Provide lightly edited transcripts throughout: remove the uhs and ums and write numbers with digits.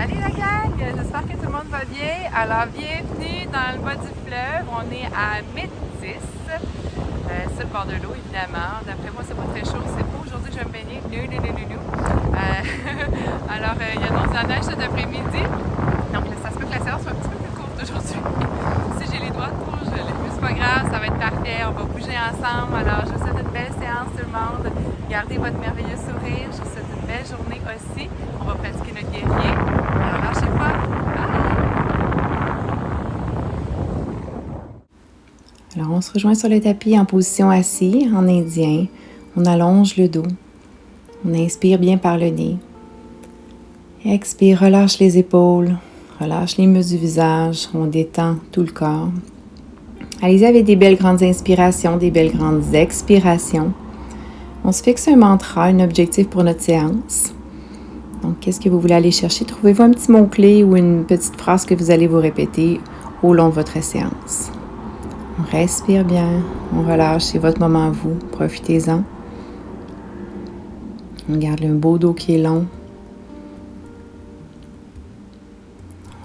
Salut la gang! J'espère que tout le monde va bien. Alors, bienvenue dans le bas du fleuve. On est à Métis, sur le bord de l'eau, évidemment. D'après moi, c'est pas très chaud. C'est pas aujourd'hui que je vais me baigner. Alors, il y a de la neige cet après-midi. Donc, ça se peut que la séance soit un petit peu plus courte aujourd'hui. Si j'ai les doigts trop gelés. Mais c'est pas grave, ça va être parfait. On va bouger ensemble. Alors, je vous souhaite une belle séance, tout le monde. Gardez votre merveilleux sourire. Je vous souhaite une belle journée aussi. On va pratiquer notre guerrier. Alors, lâchez pas. Alors, on se rejoint sur le tapis en position assis, en indien. On allonge le dos. On inspire bien par le nez. Expire, relâche les épaules, relâche les muscles du visage. On détend tout le corps. Allez-y avec des belles grandes inspirations, des belles grandes expirations. On se fixe un mantra, un objectif pour notre séance. Donc, qu'est-ce que vous voulez aller chercher? Trouvez-vous un petit mot-clé ou une petite phrase que vous allez vous répéter au long de votre séance. On respire bien, on relâche, c'est votre moment à vous, profitez-en. On garde un beau dos qui est long.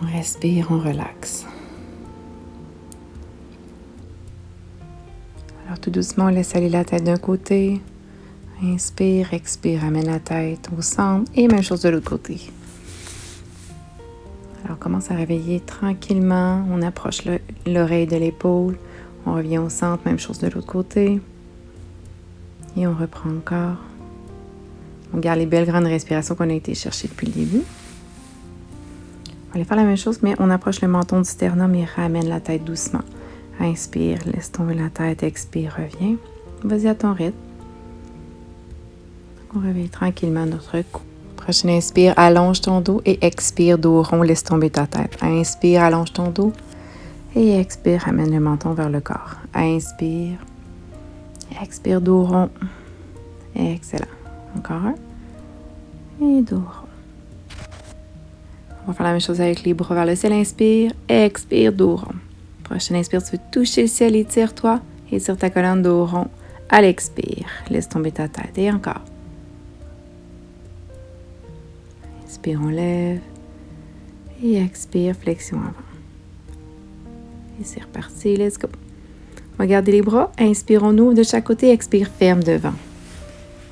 On respire, on relaxe. Alors tout doucement, on laisse aller la tête d'un côté. Inspire, expire, amène la tête au centre et même chose de l'autre côté. Alors on commence à réveiller tranquillement, on approche l'oreille de l'épaule, on revient au centre, même chose de l'autre côté. Et on reprend encore. On garde les belles grandes respirations qu'on a été chercher depuis le début. On va aller faire la même chose, mais on approche le menton du sternum et ramène la tête doucement. Inspire, laisse tomber la tête, expire, reviens. Vas-y à ton rythme. On réveille tranquillement notre cou. Prochaine inspire, allonge ton dos et expire, dos rond, laisse tomber ta tête. Inspire, allonge ton dos et expire, ramène le menton vers le corps. Inspire, expire, dos rond. Excellent. Encore un. Et dos rond. On va faire la même chose avec les bras vers le ciel. Inspire, expire, dos rond. Prochaine inspire, tu veux toucher le ciel, étire-toi. Étire ta colonne, dos rond. À l'expire, laisse tomber ta tête. Et encore. Inspire, on lève. Et expire, flexion avant. Et c'est reparti, let's go. On va garder les bras. Inspire, on ouvre de chaque côté. Expire, ferme devant.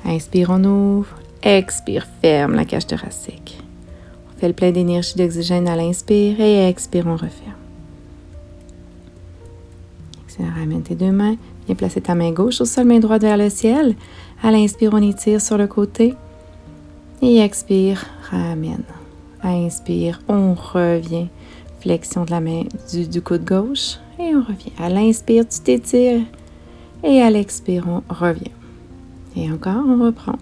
Inspire, on ouvre. Expire, ferme la cage thoracique. On fait le plein d'énergie d'oxygène à l'inspire et expire, on referme. Excellent, ramène tes deux mains. Viens placer ta main gauche au sol, main droite vers le ciel. À l'inspire, on étire sur le côté. Et expire, ramène. Inspire, on revient. Flexion de la main du coude gauche. Et on revient. À l'inspire, tu t'étires. Et à l'expire, on revient. Et encore, on reprend.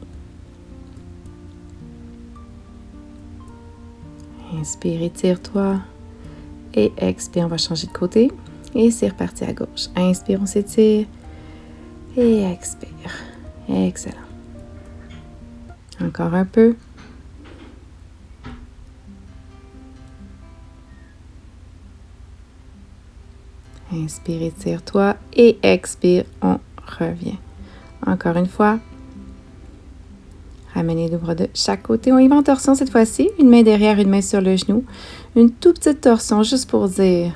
Inspire, étire-toi. Et expire, on va changer de côté. Et c'est reparti à gauche. Inspire, on s'étire. Et expire. Excellent. Encore un peu. Inspire, étire-toi. Et expire, on revient. Encore une fois. Ramène les deux bras de chaque côté. On y va en torsion cette fois-ci. Une main derrière, une main sur le genou. Une toute petite torsion, juste pour dire.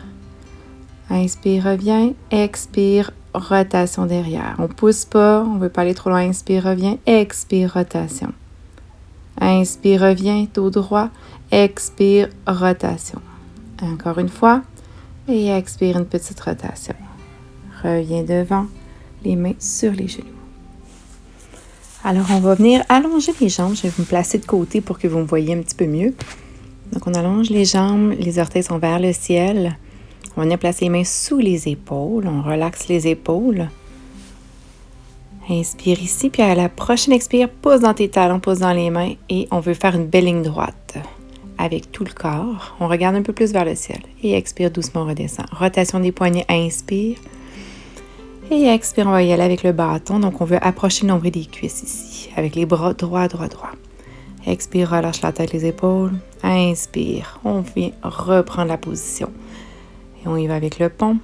Inspire, reviens. Expire, rotation derrière. On ne pousse pas. On ne veut pas aller trop loin. Inspire, reviens. Expire, rotation. Inspire, reviens. Dos droit. Expire, rotation. Encore une fois. Et expire, une petite rotation. Reviens devant. Les mains sur les genoux. Alors, on va venir allonger les jambes. Je vais me placer de côté pour que vous me voyez un petit peu mieux. Donc, on allonge les jambes. Les orteils sont vers le ciel. On va venir placer les mains sous les épaules. On relaxe les épaules. Inspire ici. Puis à la prochaine expire, pousse dans tes talons, pousse dans les mains. Et on veut faire une belle ligne droite avec tout le corps. On regarde un peu plus vers le ciel. Et expire doucement, on redescend. Rotation des poignets. Inspire. Et expire, on va y aller avec le bâton. Donc, on veut approcher le nombril des cuisses ici. Avec les bras droits, droits, droits. Expire, relâche la tête, les épaules. Inspire, on vient reprendre la position. Et on y va avec le pont.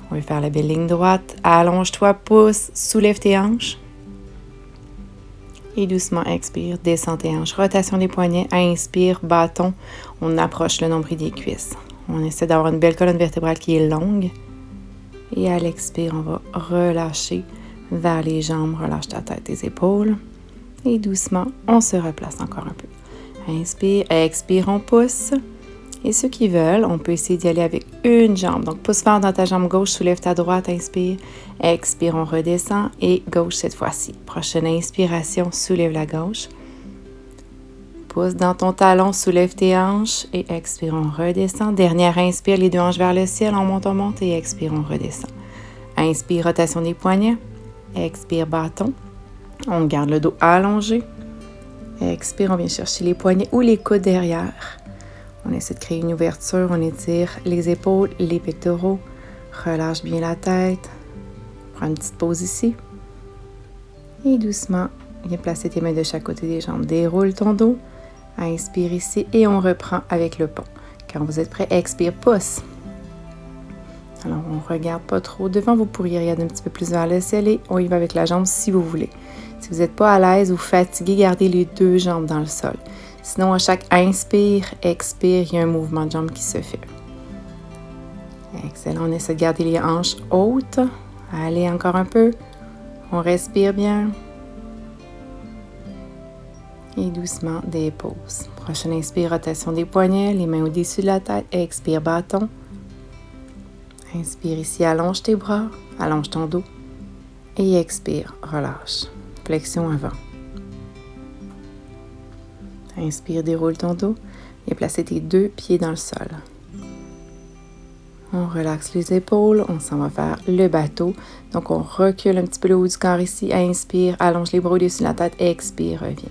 On va faire la belle ligne droite. Allonge-toi, pousse, soulève tes hanches. Et doucement, expire, descends tes hanches. Rotation des poignets. Inspire, bâton. On approche le nombril des cuisses. On essaie d'avoir une belle colonne vertébrale qui est longue. Et à l'expire, on va relâcher vers les jambes. Relâche ta tête, tes épaules. Et doucement, on se replace encore un peu. Inspire, expire, on pousse. Et ceux qui veulent, on peut essayer d'y aller avec une jambe. Donc, pousse fort dans ta jambe gauche, soulève ta droite, inspire. Expire, on redescend. Et gauche cette fois-ci. Prochaine inspiration, soulève la gauche. Pousse dans ton talon, soulève tes hanches. Et expire, on redescend. Dernière inspire, les deux hanches vers le ciel. On monte et expire, on redescend. Inspire, rotation des poignets. Expire, bâton. On garde le dos allongé. Expire, on vient chercher les poignets ou les coudes derrière. On essaie de créer une ouverture, on étire les épaules, les pectoraux. Relâche bien la tête. Prends une petite pause ici. Et doucement, viens placer tes mains de chaque côté des jambes. Déroule ton dos. Inspire ici et on reprend avec le pont. Quand vous êtes prêt, expire, pousse. Alors, on ne regarde pas trop devant. Vous pourriez regarder un petit peu plus vers le ciel et on y va avec la jambe si vous voulez. Si vous n'êtes pas à l'aise ou fatigué, gardez les deux jambes dans le sol. Sinon, à chaque inspire, expire, il y a un mouvement de jambe qui se fait. Excellent. On essaie de garder les hanches hautes. Allez, encore un peu. On respire bien. Et doucement, dépose. Prochaine inspire, rotation des poignets, les mains au-dessus de la tête. Expire, bâton. Inspire ici, allonge tes bras, allonge ton dos. Et expire, relâche. Flexion avant. Inspire, déroule ton dos et place tes deux pieds dans le sol. On relaxe les épaules, on s'en va faire le bateau. Donc, on recule un petit peu le haut du corps ici. Inspire, allonge les bras au-dessus de la tête. Expire, reviens.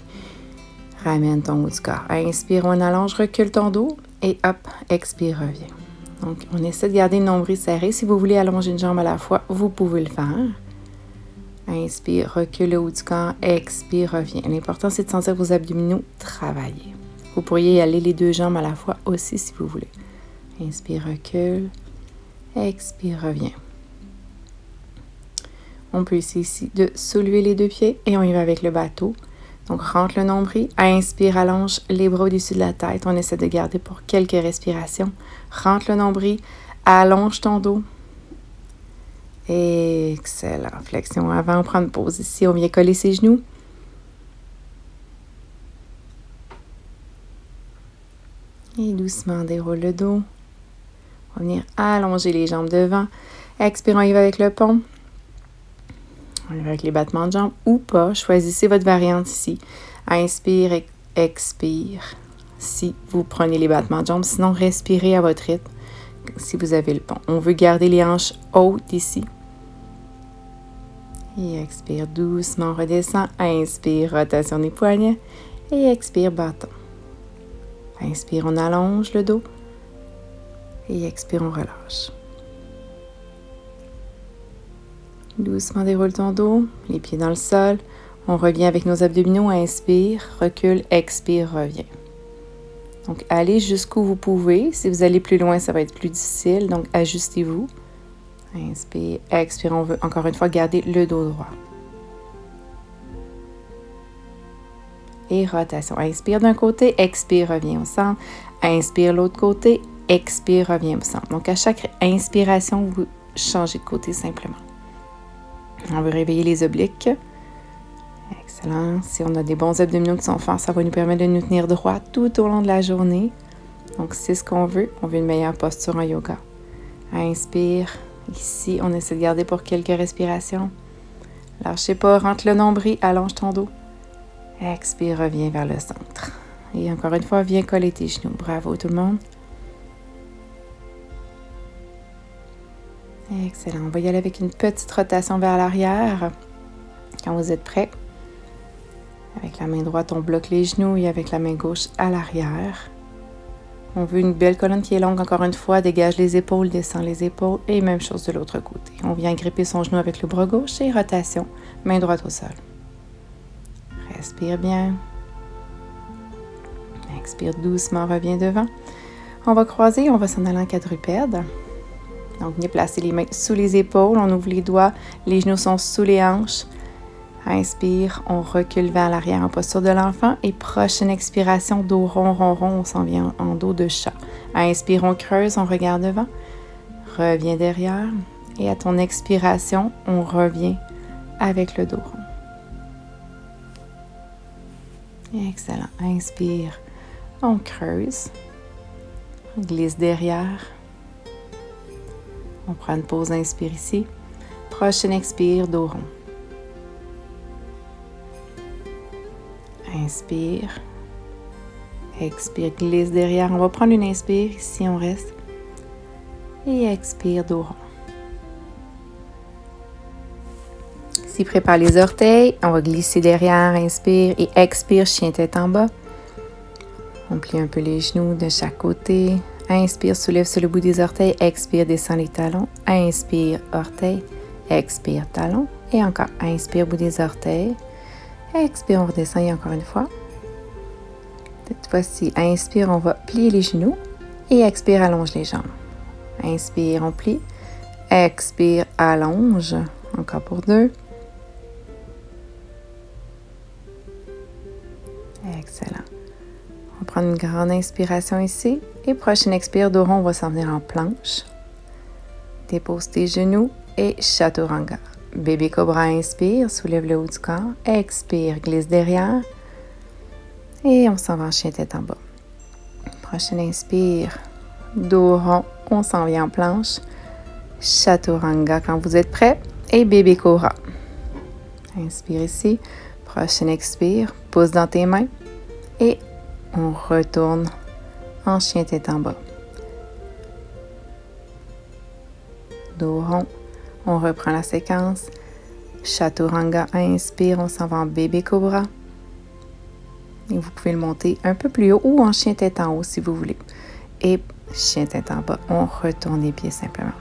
Ramène ton haut du corps. Inspire, on allonge, recule ton dos et hop, expire, reviens. Donc, on essaie de garder le nombril serré. Si vous voulez allonger une jambe à la fois, vous pouvez le faire. Inspire, recule le haut du corps, expire, reviens. L'important, c'est de sentir vos abdominaux travailler. Vous pourriez y aller les deux jambes à la fois aussi si vous voulez. Inspire, recule, expire, reviens. On peut essayer ici de soulever les deux pieds et on y va avec le bateau. Donc, rentre le nombril, inspire, allonge les bras au-dessus de la tête. On essaie de garder pour quelques respirations. Rentre le nombril, allonge ton dos. Excellent. Flexion avant, on prend une pause ici. On vient coller ses genoux. Et doucement, déroule le dos. On va venir allonger les jambes devant. Expire, on y va avec le pont. On y va avec les battements de jambes ou pas. Choisissez votre variante ici. Inspire, expire. Si vous prenez les battements de jambes, sinon respirez à votre rythme si vous avez le pont. On veut garder les hanches hautes ici. Et expire doucement, redescend. Inspire, rotation des poignets. Et expire, bâton. Inspire, on allonge le dos. Et expire, on relâche. Doucement, déroule ton dos, les pieds dans le sol. On revient avec nos abdominaux. Inspire, recule, expire, revient. Donc, allez jusqu'où vous pouvez. Si vous allez plus loin, ça va être plus difficile. Donc, ajustez-vous. Inspire, expire. On veut encore une fois garder le dos droit. Et rotation. Inspire d'un côté, expire, reviens au centre. Inspire l'autre côté, expire, reviens au centre. Donc, à chaque inspiration, vous changez de côté simplement. On veut réveiller les obliques. Excellent. Si on a des bons abdominaux qui sont forts, ça va nous permettre de nous tenir droit tout au long de la journée. Donc, c'est ce qu'on veut. On veut une meilleure posture en yoga. Inspire. Ici, on essaie de garder pour quelques respirations. Lâchez pas, rentre le nombril, allonge ton dos. Expire, reviens vers le centre. Et encore une fois, viens coller tes genoux. Bravo tout le monde. Excellent. On va y aller avec une petite rotation vers l'arrière. Quand vous êtes prêts, avec la main droite, on bloque les genoux et avec la main gauche à l'arrière. On veut une belle colonne qui est longue. Encore une fois, dégage les épaules, descend les épaules et même chose de l'autre côté. On vient gripper son genou avec le bras gauche et rotation, main droite au sol. Respire bien. Expire doucement, reviens devant. On va croiser, on va s'en aller en quadrupède. Donc, venez placer les mains sous les épaules, on ouvre les doigts, les genoux sont sous les hanches. Inspire, on recule vers l'arrière en posture de l'enfant. Et prochaine expiration, dos rond, rond, rond, on s'en vient en dos de chat. Inspire, on creuse, on regarde devant. Reviens derrière. Et à ton expiration, on revient avec le dos rond. Excellent. Inspire, on creuse. On glisse derrière. On prend une pause, inspire ici. Prochaine expire, dos rond. Inspire. Expire, glisse derrière. On va prendre une inspire, ici on reste. Et expire, dos rond. Ici, prépare les orteils. On va glisser derrière, inspire et expire, chien tête en bas. On plie un peu les genoux de chaque côté. Inspire, soulève sur le bout des orteils. Expire, descend les talons. Inspire, orteil. Expire, talon. Et encore, inspire, bout des orteils. Expire, on redescend et encore une fois. Cette fois-ci, inspire, on va plier les genoux. Et expire, allonge les jambes. Inspire, on plie. Expire, allonge. Encore pour 2. Excellent. On va prendre une grande inspiration ici. Et prochaine expire, dos rond, on va s'en venir en planche. Dépose tes genoux et chaturanga. Bébé cobra, inspire, soulève le haut du corps. Expire, glisse derrière. Et on s'en va en chien tête en bas. Prochaine inspire, dos rond, on s'en vient en planche. Chaturanga quand vous êtes prêts. Et bébé cobra. Inspire ici. Prochaine expire, pousse dans tes mains. Et on retourne en chien tête en bas. Dos rond, on reprend la séquence. Chaturanga, inspire, on s'en va en bébé cobra. Et vous pouvez le monter un peu plus haut ou en chien tête en haut si vous voulez. Et chien tête en bas, on retourne les pieds simplement.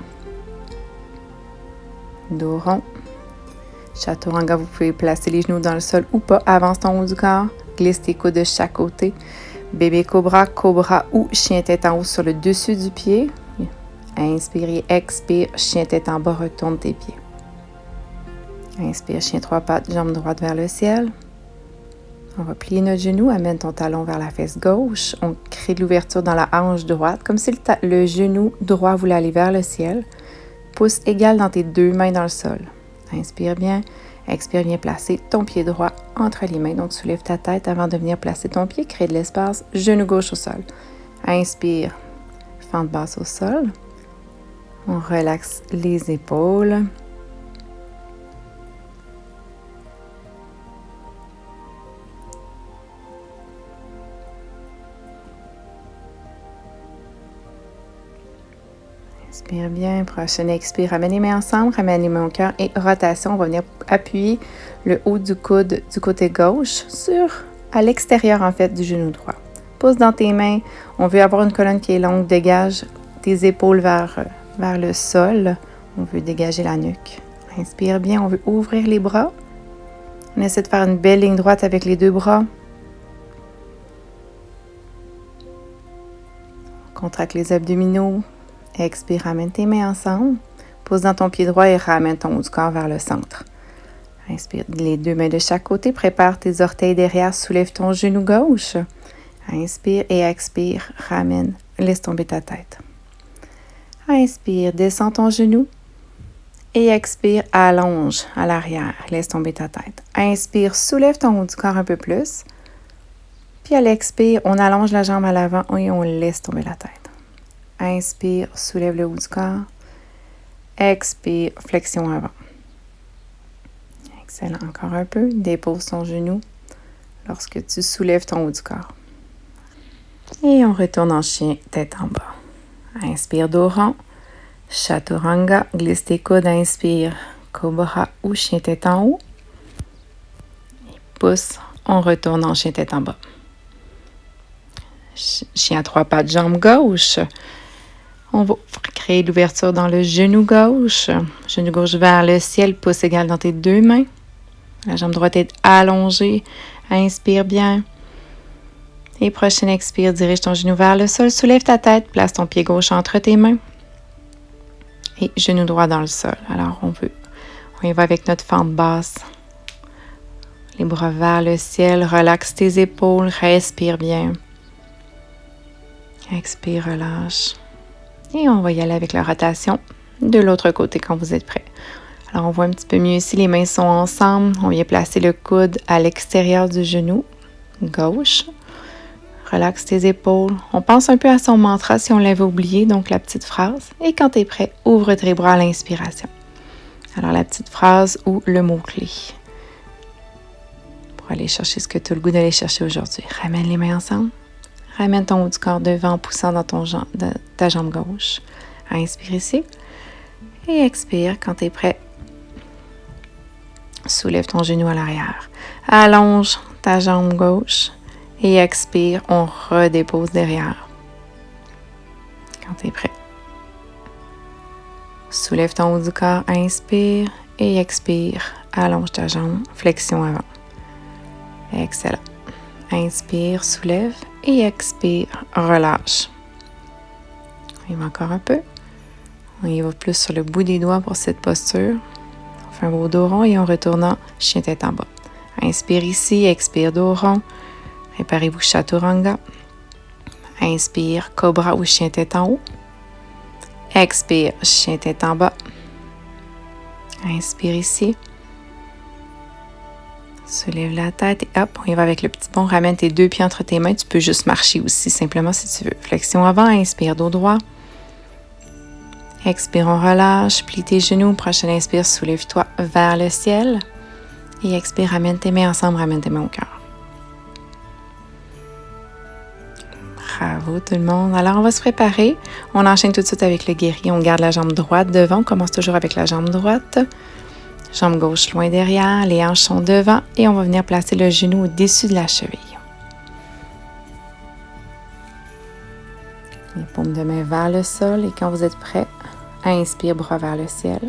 Dos rond. Chaturanga, vous pouvez placer les genoux dans le sol ou pas. Avance ton haut du corps. Glisse tes coudes de chaque côté. Bébé cobra, cobra ou chien tête en haut sur le dessus du pied. Inspire, expire, chien tête en bas, retourne tes pieds. Inspire, chien trois pattes, jambe droite vers le ciel. On va plier notre genou, amène ton talon vers la fesse gauche. On crée de l'ouverture dans la hanche droite, comme si le genou droit voulait aller vers le ciel. Pouce égal dans tes deux mains dans le sol. Inspire bien, expire bien, placer ton pied droit entre les mains. Donc, soulève ta tête avant de venir placer ton pied, crée de l'espace, genou gauche au sol. Inspire, fente basse au sol. On relaxe les épaules. Inspire bien. Prochaine expire. Ramène les mains ensemble. Ramène les mains au cœur. Et rotation. On va venir appuyer le haut du coude du côté gauche à l'extérieur en fait du genou droit. Pousse dans tes mains. On veut avoir une colonne qui est longue. Dégage tes épaules vers le sol. On veut dégager la nuque. Inspire bien. On veut ouvrir les bras. On essaie de faire une belle ligne droite avec les deux bras. Contracte les abdominaux. Expire, ramène tes mains ensemble. Pose dans ton pied droit et ramène ton haut du corps vers le centre. Inspire les deux mains de chaque côté. Prépare tes orteils derrière. Soulève ton genou gauche. Inspire et expire. Ramène. Laisse tomber ta tête. Inspire. Descends ton genou. Et expire. Allonge à l'arrière. Laisse tomber ta tête. Inspire. Soulève ton haut du corps un peu plus. Puis à l'expire, on allonge la jambe à l'avant et on laisse tomber la tête. Inspire, soulève le haut du corps. Expire, flexion avant. Excellent. Encore un peu. Dépose ton genou lorsque tu soulèves ton haut du corps. Et on retourne en chien, tête en bas. Inspire, dos rond. Chaturanga. Glisse tes coudes. Inspire, cobra ou chien, tête en haut. Et pousse. On retourne en chien, tête en bas. Chien à trois pattes, jambe gauche. On va créer l'ouverture dans le genou gauche. Genou gauche vers le ciel, pouce égal dans tes deux mains. La jambe droite est allongée. Inspire bien. Et prochaine expire, dirige ton genou vers le sol. Soulève ta tête, place ton pied gauche entre tes mains. Et genou droit dans le sol. Alors, on y va avec notre fente basse Les bras vers le ciel, relaxe tes épaules, respire bien. Expire, relâche. Et on va y aller avec la rotation de l'autre côté quand vous êtes prêts. Alors, on voit un petit peu mieux ici, les mains sont ensemble. On vient placer le coude à l'extérieur du genou gauche. Relaxe tes épaules. On pense un peu à son mantra si on l'avait oublié, donc la petite phrase. Et quand tu es prêt, ouvre tes bras à l'inspiration. Alors, la petite phrase ou le mot-clé. Pour aller chercher ce que tu as le goût d'aller chercher aujourd'hui. Ramène les mains ensemble. Ramène ton haut du corps devant en poussant dans ta jambe gauche. Inspire ici. Et expire quand tu es prêt. Soulève ton genou à l'arrière. Allonge ta jambe gauche. Et expire, on redépose derrière. Quand tu es prêt. Soulève ton haut du corps, inspire et expire. Allonge ta jambe, flexion avant. Excellent. Inspire, soulève et expire, relâche. On y va encore un peu. On y va plus sur le bout des doigts pour cette posture. On fait un beau dos rond et on retourne en chien tête en bas. Inspire ici, expire dos rond. Préparez-vous Chaturanga. Inspire, cobra ou chien tête en haut. Expire, chien tête en bas. Inspire ici. Soulève la tête et hop, on y va avec le petit bond. Ramène tes deux pieds entre tes mains. Tu peux juste marcher aussi, simplement si tu veux. Flexion avant, inspire, dos droit. Expire, on relâche. Plie tes genoux. Prochaine inspire, soulève-toi vers le ciel. Et expire, ramène tes mains ensemble, ramène tes mains au cœur. Bravo tout le monde. Alors, on va se préparer. On enchaîne tout de suite avec le guerrier. On garde la jambe droite devant. On commence toujours avec la jambe droite. Jambe gauche loin derrière. Les hanches sont devant. Et on va venir placer le genou au-dessus de la cheville. Les paumes de main vers le sol. Et quand vous êtes prêts, inspire, bras vers le ciel.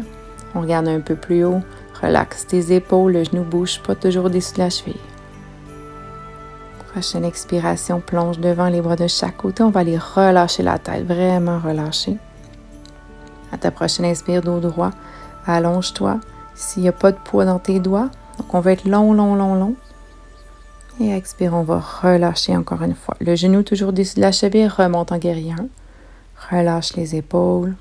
On regarde un peu plus haut. Relaxe tes épaules. Le genou ne bouge pas toujours au-dessus de la cheville. Prochaine expiration, plonge devant les bras de chaque côté. On va aller relâcher la tête, vraiment relâcher. À ta prochaine inspire, dos droit, allonge-toi. S'il n'y a pas de poids dans tes doigts, donc on va être long, long, long, long. Et expire, on va relâcher encore une fois. Le genou toujours au-dessus de la cheville, remonte en guerrier 1. Relâche les épaules.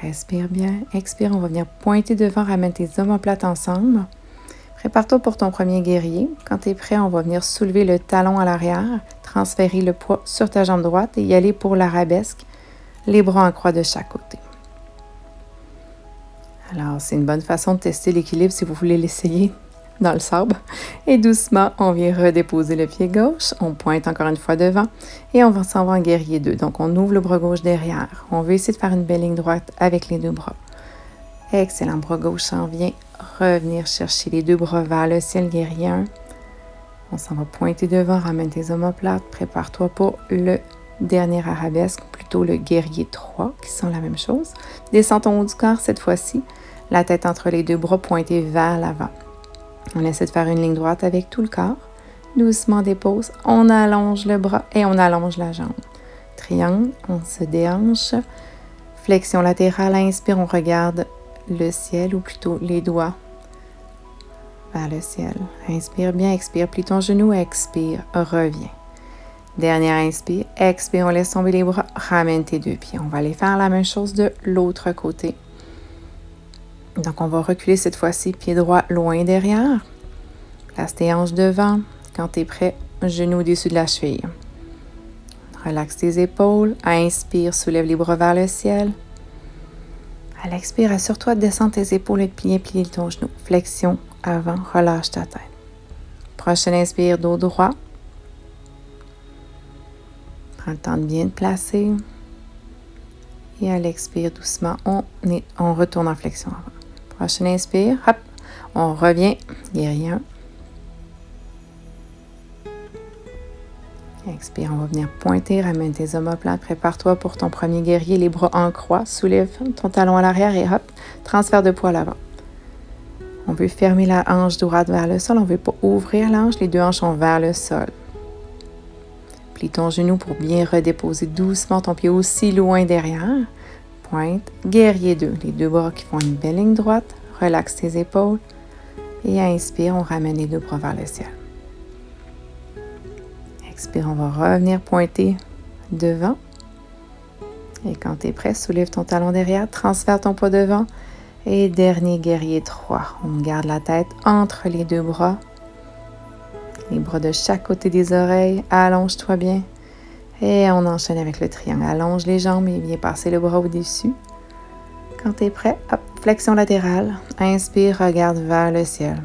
Respire bien. Expire, on va venir pointer devant, ramène tes omoplates ensemble. Prépare-toi pour ton premier guerrier. Quand tu es prêt, on va venir soulever le talon à l'arrière, transférer le poids sur ta jambe droite et y aller pour l'arabesque, les bras en croix de chaque côté. Alors, c'est une bonne façon de tester l'équilibre si vous voulez l'essayer dans le sable. Et doucement, on vient redéposer le pied gauche. On pointe encore une fois devant et on s'en va en guerrier 2. Donc, on ouvre le bras gauche derrière. On veut essayer de faire une belle ligne droite avec les deux bras. Excellent, bras gauche s'en vient. Revenir chercher les deux bras vers le ciel, guerrier 1. On s'en va pointer devant, ramène tes omoplates. Prépare-toi pour le dernier arabesque, plutôt le guerrier 3, qui sont la même chose. Descends ton haut du corps cette fois-ci. La tête entre les deux bras pointée vers l'avant. On essaie de faire une ligne droite avec tout le corps. Doucement dépose. On allonge le bras et on allonge la jambe. Triangle, on se déhanche. Flexion latérale, inspire, on regarde le ciel ou plutôt les doigts vers le ciel. Inspire bien, expire, plie ton genou, expire, reviens. Dernière inspire, expire, on laisse tomber les bras, ramène tes deux pieds. On va aller faire la même chose de l'autre côté. Donc, on va reculer cette fois-ci, pied droit loin derrière. Place tes hanches devant. Quand tu es prêt, genou au-dessus de la cheville. Relaxe tes épaules. Inspire, soulève les bras vers le ciel. À l'expire, assure-toi de descendre tes épaules et de plier ton genou. Flexion avant, relâche ta tête. Prochaine inspire, dos droit. Prends le temps de bien te placer. Et à l'expire, doucement, on retourne en flexion avant. Prochaine inspire, hop, on revient, guerrier 1. Expire, on va venir pointer, ramène tes omoplates, prépare-toi pour ton premier guerrier, les bras en croix, soulève ton talon à l'arrière et hop, transfert de poids à l'avant. On veut fermer la hanche droite vers le sol, on ne veut pas ouvrir la hanche, les deux hanches sont vers le sol. Plie ton genou pour bien redéposer doucement ton pied aussi loin derrière. Pointe, guerrier 2, les deux bras qui font une belle ligne droite, relaxe tes épaules. Et inspire, on ramène les deux bras vers le ciel. Expire, on va revenir pointer devant. Et quand tu es prêt, soulève ton talon derrière, transfère ton poids devant. Et dernier guerrier 3. On garde la tête entre les deux bras. Les bras de chaque côté des oreilles. Allonge-toi bien. Et on enchaîne avec le triangle. Allonge les jambes et viens passer le bras au-dessus. Quand tu es prêt, hop, flexion latérale. Inspire, regarde vers le ciel.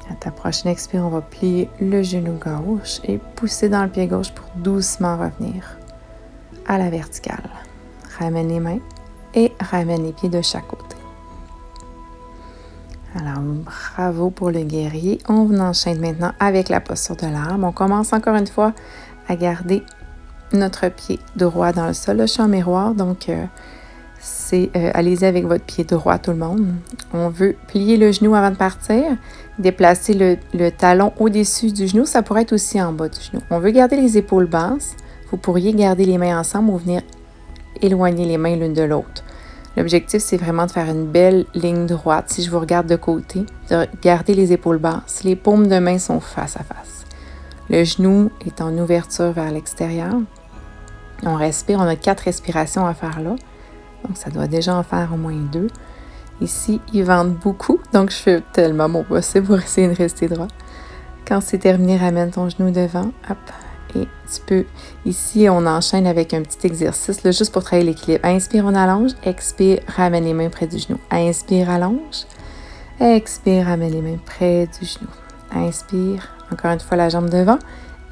À ta prochaine expire, on va plier le genou gauche et pousser dans le pied gauche pour doucement revenir à la verticale. Ramène les mains et ramène les pieds de chaque côté. Alors, bravo pour le guerrier. On enchaîne maintenant avec la posture de l'arbre. On commence encore une fois à garder notre pied droit dans le sol. Le champ miroir, donc allez-y avec votre pied droit tout le monde. On veut plier le genou avant de partir, déplacer le talon au-dessus du genou. Ça pourrait être aussi en bas du genou. On veut garder les épaules basses. Vous pourriez garder les mains ensemble ou venir éloigner les mains l'une de l'autre. L'objectif, c'est vraiment de faire une belle ligne droite. Si je vous regarde de côté, de garder les épaules basses. Les paumes de main sont face à face. Le genou est en ouverture vers l'extérieur. On respire. On a 4 respirations à faire là. Donc, ça doit déjà en faire au moins 2. Ici, il vente beaucoup. Donc, je fais tellement mon possible pour essayer de rester droit. Quand c'est terminé, ramène ton genou devant. Hop. Et tu peux, ici, on enchaîne avec un petit exercice, là, juste pour travailler l'équilibre. Inspire, on allonge. Expire, ramène les mains près du genou. Inspire, allonge. Expire, ramène les mains près du genou. Inspire, encore une fois, la jambe devant.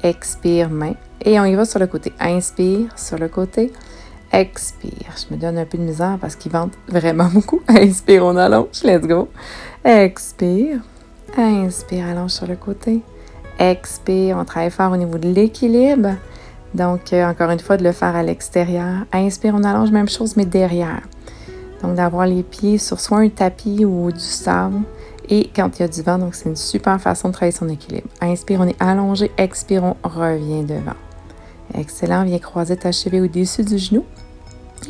Expire, main. Et on y va sur le côté. Inspire, sur le côté. Expire. Je me donne un peu de misère parce qu'il vente vraiment beaucoup. Inspire, on allonge. Let's go. Expire. Inspire, allonge sur le côté. Expire, on travaille fort au niveau de l'équilibre. Donc, encore une fois, de le faire à l'extérieur. Inspire, on allonge, même chose, mais derrière. Donc, d'avoir les pieds sur soit un tapis ou du sable. Et quand il y a du vent, donc c'est une super façon de travailler son équilibre. Inspire, on est allongé. Expire, on revient devant. Excellent, viens croiser ta cheville au-dessus du genou.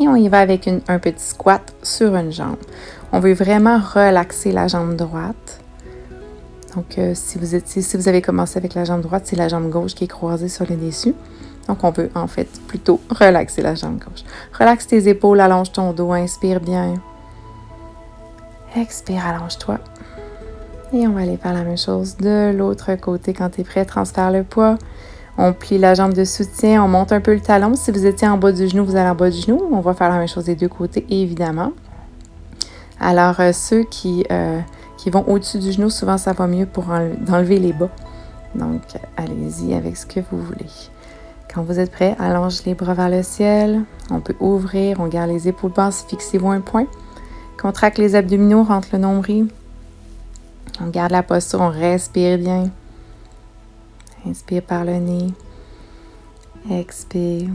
Et on y va avec un petit squat sur une jambe. On veut vraiment relaxer la jambe droite. Donc, si vous avez commencé avec la jambe droite, c'est la jambe gauche qui est croisée sur le dessus. Donc, on veut en fait plutôt relaxer la jambe gauche. Relaxe tes épaules, allonge ton dos, inspire bien. Expire, allonge-toi. Et on va aller faire la même chose de l'autre côté. Quand tu es prêt, transfère le poids. On plie la jambe de soutien, on monte un peu le talon. Si vous étiez en bas du genou, vous allez en bas du genou. On va faire la même chose des deux côtés, évidemment. Alors, ceux qui vont au-dessus du genou, souvent ça va mieux pour enlever les bas. Donc, allez-y avec ce que vous voulez. Quand vous êtes prêts, allonge les bras vers le ciel. On peut ouvrir, on garde les épaules basses, fixez-vous un point. Contracte les abdominaux, rentre le nombril. On garde la posture, on respire bien. Inspire par le nez. Expire.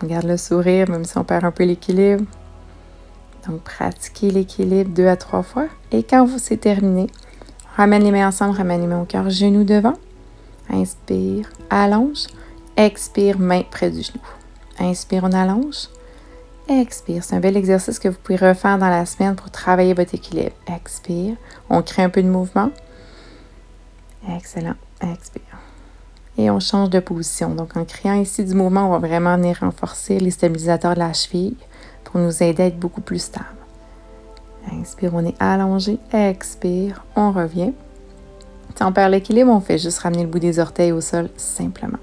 On garde le sourire, même si on perd un peu l'équilibre. Donc, pratiquez l'équilibre 2 à 3 fois. Et quand c'est terminé, ramène les mains ensemble, ramène les mains au cœur, genoux devant. Inspire, allonge. Expire, main près du genou. Inspire, on allonge. Expire. C'est un bel exercice que vous pouvez refaire dans la semaine pour travailler votre équilibre. Expire. On crée un peu de mouvement. Excellent. Expire. Et on change de position. Donc, en créant ici du mouvement, on va vraiment venir renforcer les stabilisateurs de la cheville pour nous aider à être beaucoup plus stable. Inspire, on est allongé. Expire, on revient. Si on perd l'équilibre, on fait juste ramener le bout des orteils au sol, simplement.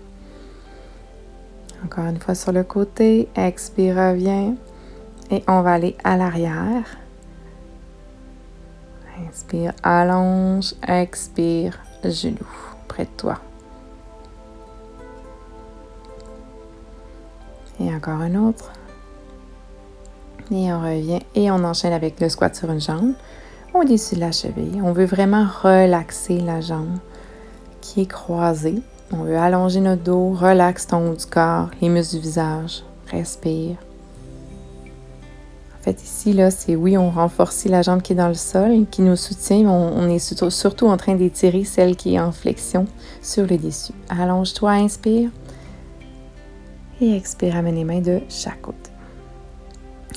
Encore une fois sur le côté. Expire, reviens. Et on va aller à l'arrière. Inspire, allonge. Expire, genou près de toi. Et encore un autre. Et on revient et on enchaîne avec le squat sur une jambe au-dessus de la cheville. On veut vraiment relaxer la jambe qui est croisée. On veut allonger notre dos, relaxe ton haut du corps, les muscles du visage. Respire. En fait, ici, là, c'est oui, on renforce la jambe qui est dans le sol, qui nous soutient, mais on est surtout en train d'étirer celle qui est en flexion sur le dessus. Allonge-toi, inspire. Et expire, amène les mains de chaque côté.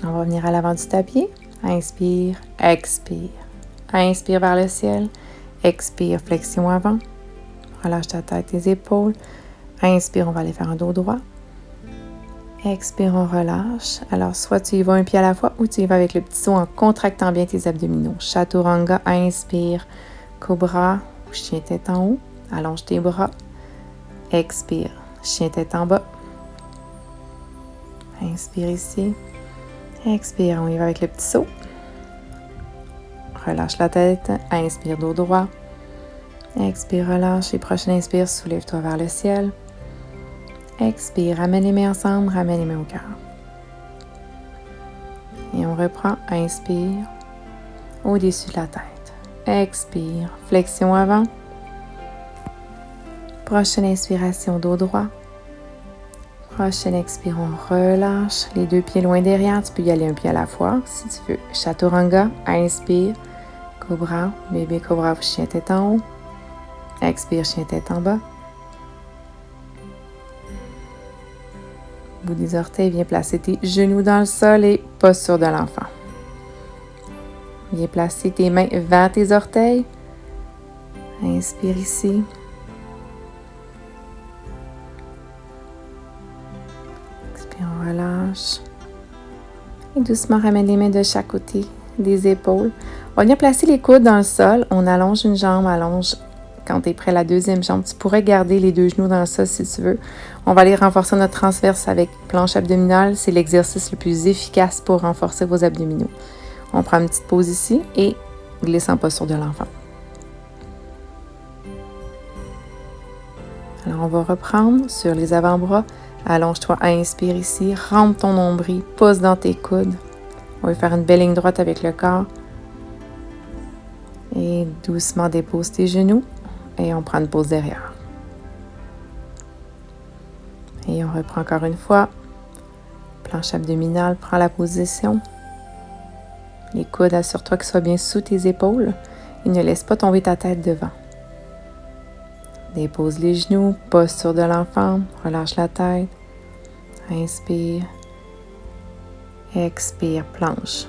On va venir à l'avant du tapis. Inspire, expire. Inspire vers le ciel. Expire, flexion avant. Relâche ta tête, tes épaules. Inspire, on va aller faire un dos droit. Expire, on relâche. Alors, soit tu y vas un pied à la fois ou tu y vas avec le petit saut en contractant bien tes abdominaux. Chaturanga, inspire. Cobra, chien tête en haut. Allonge tes bras. Expire, chien tête en bas. Inspire ici. Expire, on y va avec le petit saut. Relâche la tête. Inspire, dos droit. Expire, relâche. Et prochaine inspire, soulève-toi vers le ciel. Expire, ramène les mains ensemble, ramène les mains au cœur. Et on reprend. Inspire, au-dessus de la tête. Expire, flexion avant. Prochaine inspiration, dos droit. Prochaine expire, on relâche. Les deux pieds loin derrière. Tu peux y aller un pied à la fois si tu veux. Chaturanga, inspire. Cobra, bébé cobra, chien tête en haut. Expire, chien tête en bas. Bout des orteils, viens placer tes genoux dans le sol et posture de l'enfant. Viens placer tes mains vers tes orteils. Inspire ici. Expire, on relâche. Et doucement, ramène les mains de chaque côté des épaules. On va venir placer les coudes dans le sol. On allonge une jambe, allonge. Quand tu es prêt, la deuxième jambe, tu pourrais garder les deux genoux dans le sol si tu veux. On va aller renforcer notre transverse avec planche abdominale. C'est l'exercice le plus efficace pour renforcer vos abdominaux. On prend une petite pause ici et glisse en posture de l'enfant. Alors, on va reprendre sur les avant-bras. Allonge-toi, inspire ici. Rampe ton nombril, pousse dans tes coudes. On va faire une belle ligne droite avec le corps. Et doucement dépose tes genoux. Et on prend une pause derrière. Et on reprend encore une fois. Planche abdominale, prends la position. Les coudes, assure-toi qu'ils soient bien sous tes épaules. Et ne laisse pas tomber ta tête devant. Dépose les genoux, posture de l'enfant. Relâche la tête. Inspire. Expire, planche.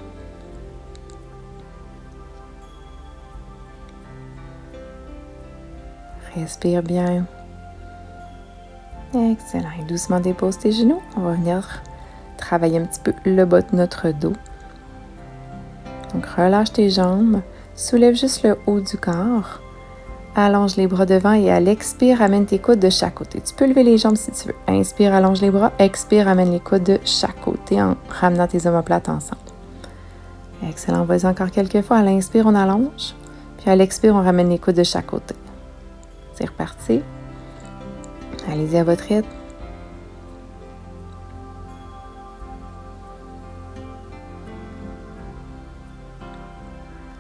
Respire bien. Excellent. Et doucement dépose tes genoux. On va venir travailler un petit peu le bas de notre dos. Donc, relâche tes jambes. Soulève juste le haut du corps. Allonge les bras devant et à l'expire, amène tes coudes de chaque côté. Tu peux lever les jambes si tu veux. Inspire, allonge les bras. Expire, amène les coudes de chaque côté en ramenant tes omoplates ensemble. Excellent. Vas-y encore quelques fois. À l'inspire, on allonge. Puis à l'expire, on ramène les coudes de chaque côté. C'est reparti. Allez-y à votre rythme.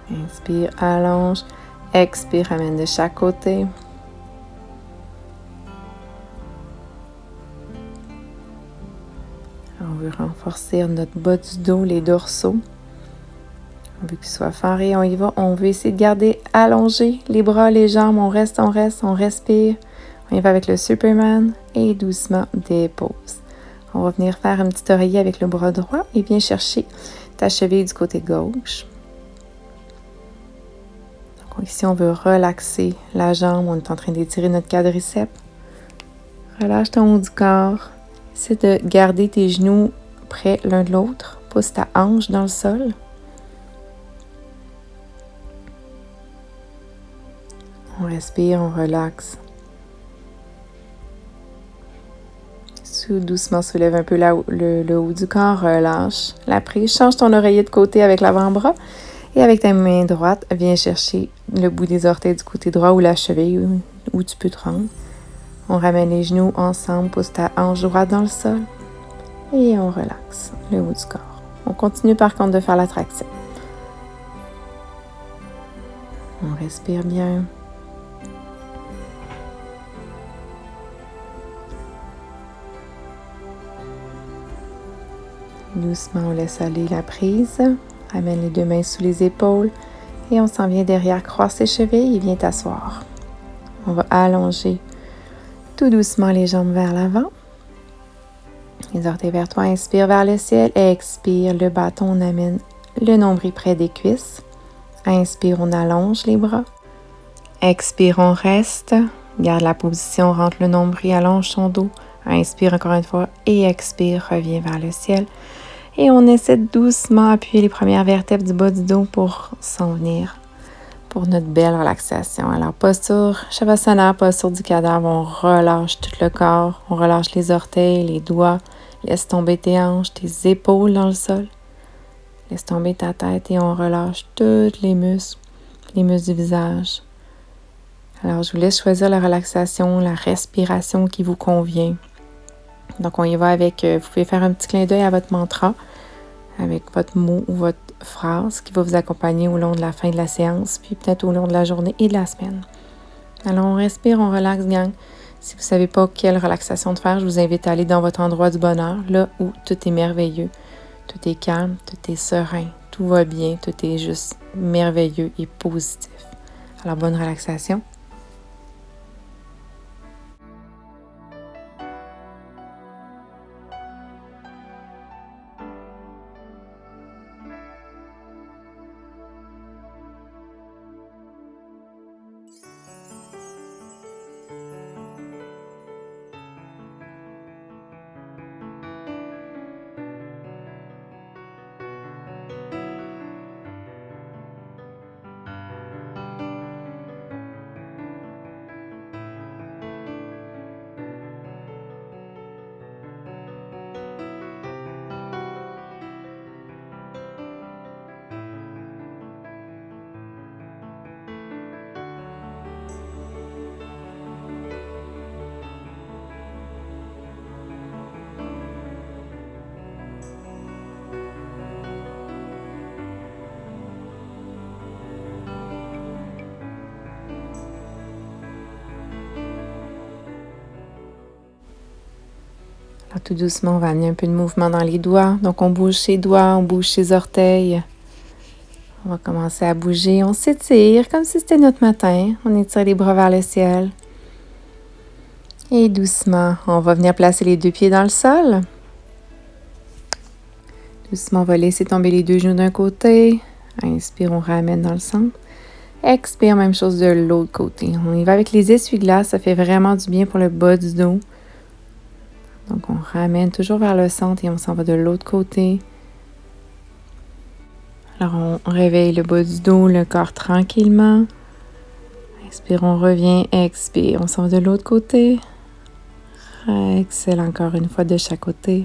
Inspire, allonge. Expire, ramène de chaque côté. On veut renforcer notre bas du dos, les dorsaux. On veut qu'ils soient farés, on y va. On veut essayer de garder allongé les bras, les jambes. On reste, on respire. On y va avec le Superman et doucement dépose. On va venir faire un petit oreiller avec le bras droit et viens chercher ta cheville du côté gauche. Donc ici, on veut relaxer la jambe. On est en train d'étirer notre quadriceps. Relâche ton haut du corps. Essaie de garder tes genoux près l'un de l'autre. Pousse ta hanche dans le sol. On respire, on relaxe. Doucement, soulève un peu le haut du corps, relâche la prise. Change ton oreiller de côté avec l'avant-bras. Et avec ta main droite, viens chercher le bout des orteils du côté droit ou la cheville où tu peux te rendre. On ramène les genoux ensemble, pousse ta hanche droite dans le sol. Et on relaxe le haut du corps. On continue par contre de faire la traction. On respire bien. Doucement, on laisse aller la prise. Amène les deux mains sous les épaules. Et on s'en vient derrière, croise les chevilles et viens t'asseoir. On va allonger tout doucement les jambes vers l'avant. Les orteils vers toi, inspire vers le ciel. Expire, le bâton, on amène le nombril près des cuisses. Inspire, on allonge les bras. Expire, on reste. Garde la position, rentre le nombril, allonge son dos. Inspire encore une fois et expire, reviens vers le ciel. Et on essaie de doucement appuyer les premières vertèbres du bas du dos pour s'en venir pour notre belle relaxation. Alors, posture Shavasana, posture du cadavre, on relâche tout le corps, on relâche les orteils, les doigts, laisse tomber tes hanches, tes épaules dans le sol. Laisse tomber ta tête et on relâche tous les muscles du visage. Alors, je vous laisse choisir la relaxation, la respiration qui vous convient. Donc, on y va avec, vous pouvez faire un petit clin d'œil à votre mantra, avec votre mot ou votre phrase qui va vous accompagner au long de la fin de la séance, puis peut-être au long de la journée et de la semaine. Alors, on respire, on relaxe, gang. Si vous ne savez pas quelle relaxation de faire, je vous invite à aller dans votre endroit du bonheur, là où tout est merveilleux, tout est calme, tout est serein, tout va bien, tout est juste merveilleux et positif. Alors, bonne relaxation. Alors, tout doucement, on va amener un peu de mouvement dans les doigts. Donc, on bouge ses doigts, on bouge ses orteils. On va commencer à bouger. On s'étire comme si c'était notre matin. On étire les bras vers le ciel. Et doucement, on va venir placer les deux pieds dans le sol. Doucement, on va laisser tomber les deux genoux d'un côté. Inspire, on ramène dans le centre. Expire, même chose de l'autre côté. On y va avec les essuie-glaces. Ça fait vraiment du bien pour le bas du dos. Donc, on ramène toujours vers le centre et on s'en va de l'autre côté. Alors, on réveille le bas du dos, le corps tranquillement. Inspire, on revient, expire. On s'en va de l'autre côté. Exhale encore une fois de chaque côté.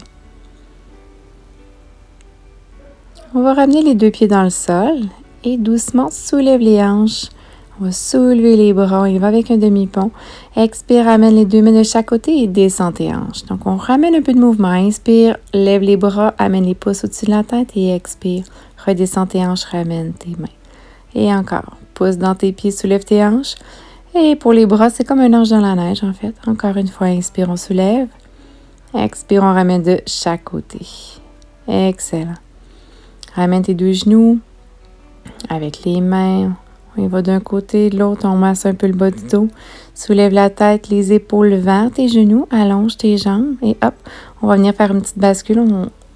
On va ramener les deux pieds dans le sol et doucement soulève les hanches. On va soulever les bras, on y va avec un demi-pont. Expire, ramène les deux mains de chaque côté et descend tes hanches. Donc, on ramène un peu de mouvement. Inspire, lève les bras, amène les pouces au-dessus de la tête et expire. Redescends tes hanches, ramène tes mains. Et encore, pousse dans tes pieds, soulève tes hanches. Et pour les bras, c'est comme un ange dans la neige, en fait. Encore une fois, inspire, on soulève. Expire, on ramène de chaque côté. Excellent. Ramène tes deux genoux avec les mains. On y va d'un côté, de l'autre, on masse un peu le bas du dos. Soulève la tête, les épaules vers tes genoux, allonge tes jambes et hop, on va venir faire une petite bascule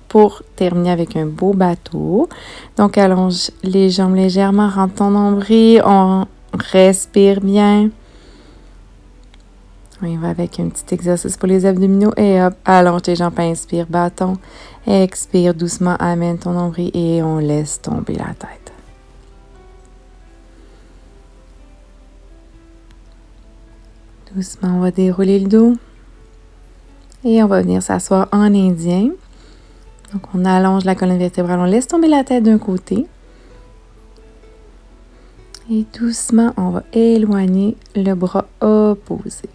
pour terminer avec un beau bateau. Donc, allonge les jambes légèrement, rentre ton nombril, on respire bien. On y va avec un petit exercice pour les abdominaux et hop, allonge tes jambes, inspire, bâton, expire doucement, amène ton nombril et on laisse tomber la tête. Doucement, on va dérouler le dos et on va venir s'asseoir en indien. Donc, on allonge la colonne vertébrale, on laisse tomber la tête d'un côté. Et doucement, on va éloigner le bras opposé.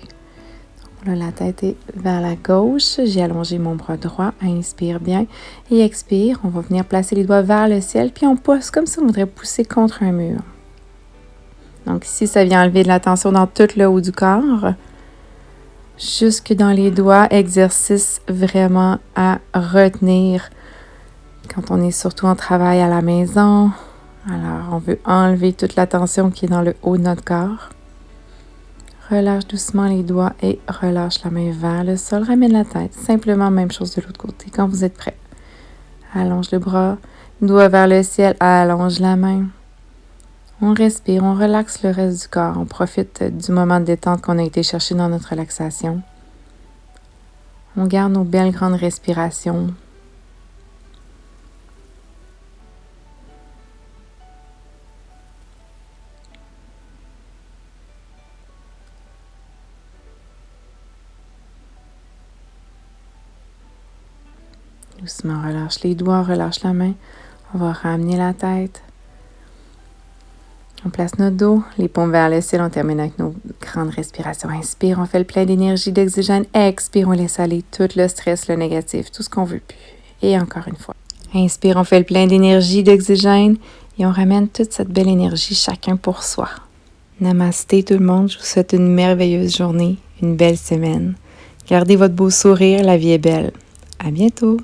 Donc, là, la tête est vers la gauche. J'ai allongé mon bras droit. Inspire bien et expire. On va venir placer les doigts vers le ciel, puis on pousse comme si on voudrait pousser contre un mur. Donc ici, ça vient enlever de la tension dans tout le haut du corps. Jusque dans les doigts, exercice vraiment à retenir quand on est surtout en travail à la maison. Alors, on veut enlever toute la tension qui est dans le haut de notre corps. Relâche doucement les doigts et relâche la main vers le sol. Ramène la tête. Simplement, même chose de l'autre côté quand vous êtes prêt. Allonge le bras, doigt vers le ciel, allonge la main. On respire, on relaxe le reste du corps. On profite du moment de détente qu'on a été chercher dans notre relaxation. On garde nos belles grandes respirations. Doucement, on relâche les doigts, on relâche la main. On va ramener la tête. On place notre dos, les paumes vers le ciel. On termine avec nos grandes respirations. Inspire, on fait le plein d'énergie, d'oxygène. Expire, on laisse aller tout le stress, le négatif, tout ce qu'on veut plus. Et encore une fois. Inspire, on fait le plein d'énergie, d'oxygène. Et on ramène toute cette belle énergie, chacun pour soi. Namasté tout le monde. Je vous souhaite une merveilleuse journée, une belle semaine. Gardez votre beau sourire, la vie est belle. À bientôt!